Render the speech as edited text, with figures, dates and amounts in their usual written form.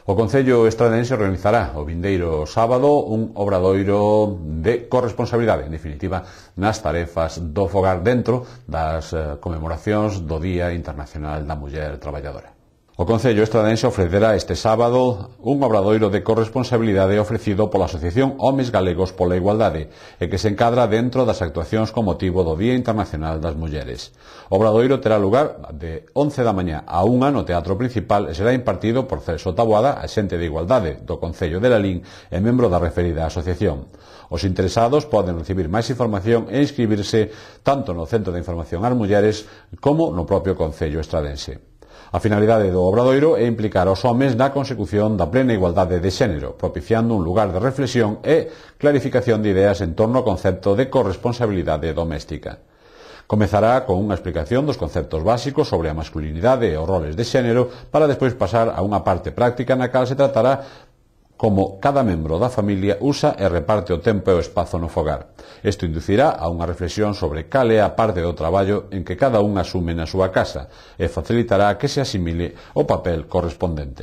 O Concello Estradense organizará o vindeiro sábado un obradoiro de corresponsabilidade, en definitiva, nas tarefas do fogar dentro das conmemoracións do Día Internacional da Muller Traballadora. O Concello Estradense ofrecerá este sábado un obradoiro de corresponsabilidade ofrecido pola Asociación Homes Galegos pola Igualdade e que se encadra dentro das actuacións con motivo do Día Internacional das Mulleres. O obradoiro terá lugar de 11 da mañá a 1 no Teatro Principal e será impartido por Celso Taboada, axente de Igualdade do Concello de Lalín e membro da referida asociación. Os interesados poden recibir máis información e inscribirse tanto no Centro de Información ás Mulleres como no propio Concello Estradense. A finalidade do obradoiro é implicar os homes na consecución da plena igualdade de xénero, propiciando un lugar de reflexión e clarificación de ideas en torno ao concepto de corresponsabilidade doméstica. Comezará con unha explicación dos conceptos básicos sobre a masculinidade e os roles de xénero para despois pasar a unha parte práctica na cal se tratará como cada membro da familia usa e reparte o tempo e o espazo no fogar. Isto inducirá a unha reflexión sobre cal é a parte do traballo en que cada un asume na súa casa e facilitará que se asimile o papel correspondente.